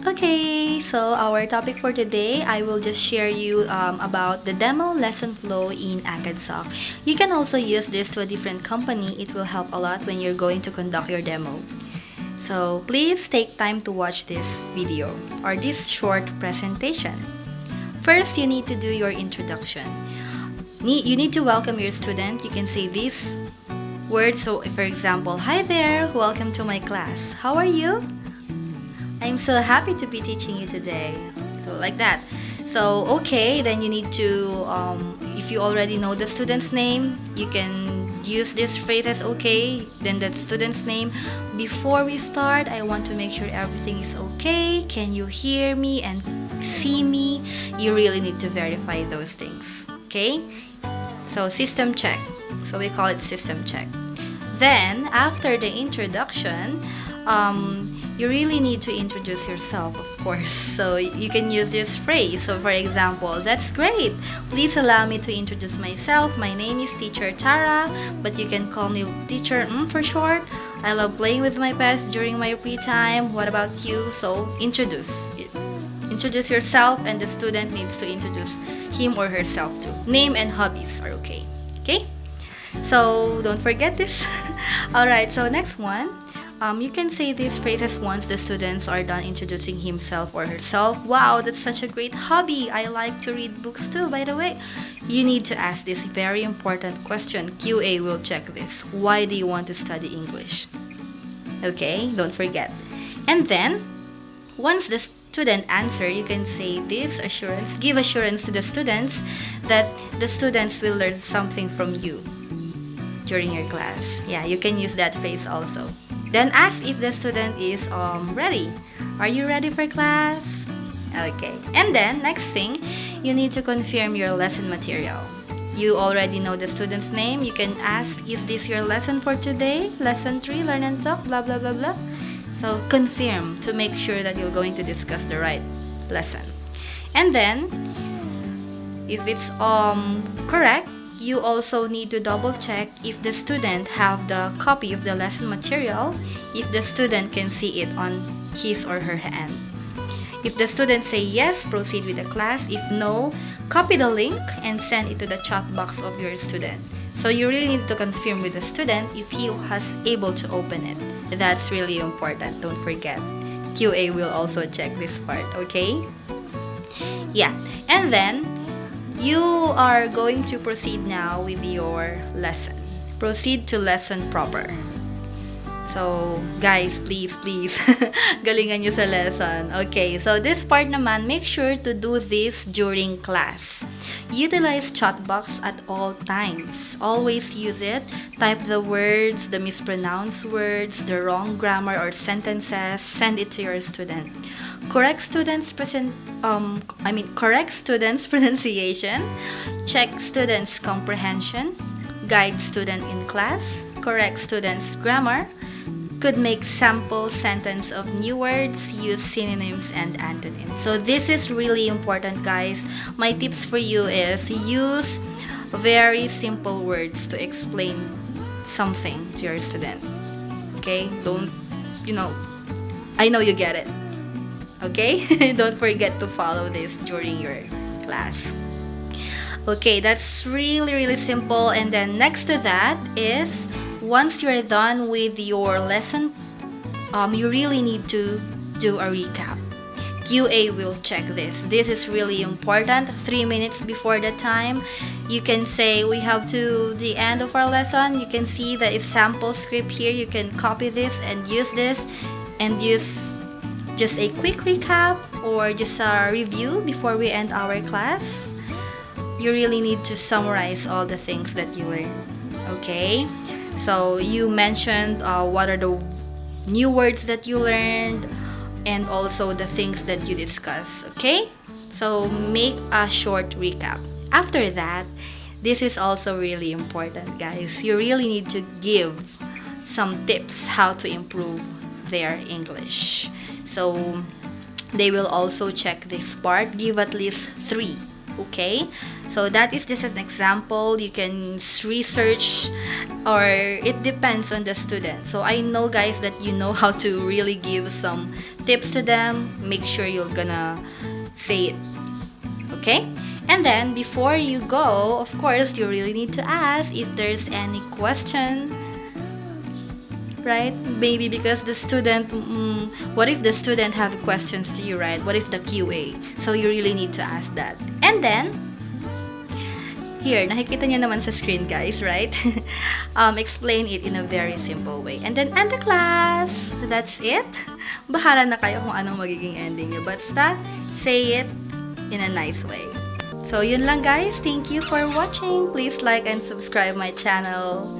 Okay, so our topic for today, I will just share you about the demo lesson flow in Acadsoc. You can also use this to a different company. It will help a lot when you're going to conduct your demo. So please take time to watch this video or this short presentation. First, you need to do your introduction. You need to welcome your student. You can say these words. So for example, hi there, welcome to my class. How are you? I'm so happy to be teaching you today. So like that. So okay, then you need to, if you already know the student's name, you can use this phrase as okay, then the student's name. Before we start, I want to make sure everything is okay. Can you hear me and see me? You really need to verify those things. Okay? So system check. So we call it system check. Then after the introduction, you really need to introduce yourself, of course. So you can use this phrase. So for example, that's great. Please allow me to introduce myself. My name is Teacher Tara, but you can call me Teacher for short. I love playing with my pets during my free time. What about you? So introduce yourself, and the student needs to introduce him or herself too. Name and hobbies are okay. Okay? So don't forget this. Alright, so next one. You can say these phrases once the students are done introducing himself or herself. Wow, that's such a great hobby. I like to read books too, by the way. You need to ask this very important question. QA will check this. Why do you want to study English? Okay, don't forget. And then, once the student answer, you can say this assurance, give assurance to the students that the students will learn something from you during your class. Yeah, you can use that phrase also. Then ask if the student is ready. Are you ready for class? Okay. And then, next thing, you need to confirm your lesson material. You already know the student's name. You can ask, is this your lesson for today? Lesson 3, learn and talk, blah, blah, blah, blah. So, confirm to make sure that you're going to discuss the right lesson. And then, if it's correct, you also need to double check if the student have the copy of the lesson material, if the student can see it on his or her hand. If the student say yes, proceed with the class. If no, copy the link and send it to the chat box of your student. So you really need to confirm with the student if he has able to open it. That's really important, don't forget. QA will also check this part, okay? Yeah, and then you are going to proceed now with your lesson. Proceed to lesson proper. So, guys, please, galingan nyo sa lesson. Okay, so this part naman, make sure to do this during class. Utilize chat box at all times. Always use it. Type the words, the mispronounced words, the wrong grammar or sentences. Send it to your student. Correct students' pronunciation. Check students' comprehension. Guide student in class. Correct students' grammar. Could make sample sentence of new words. Use synonyms and antonyms. So this is really important, guys. My tips for you is use very simple words to explain something to your student. Okay? Don't, I know you get it. Okay? Don't forget to follow this during your class. Okay, that's really simple. And then next to that is, once you're done with your lesson, you really need to do a recap. QA will check this. This is really important. 3 minutes before the time, you can say we have to the end of our lesson. You can see the sample script here. You can copy this and use this and use just a quick recap or just a review before we end our class. You really need to summarize all the things that you learned. Okay? So you mentioned what are the new words that you learned and also the things that you discussed. Okay? So make a short recap. After that, this is also really important, guys. You really need to give some tips how to improve their English. So they will also check this part. Give at least 3 Okay? So that is just an example. You can research, or it depends on the student. So I know, guys, that you know how to really give some tips to them. Make sure you're gonna say it. Okay? And then before you go, of course, you really need to ask if there's any question, right? Maybe because the student, what if the student have questions to you, right? What if the QA? So you really need to ask that. And then, here, nakikita niyo naman sa screen, guys, right? Explain it in a very simple way. And then end the class. That's it. Bahala na kayo kung anong magiging ending niyo. Basta, say it in a nice way. So, yun lang, guys. Thank you for watching. Please like and subscribe my channel.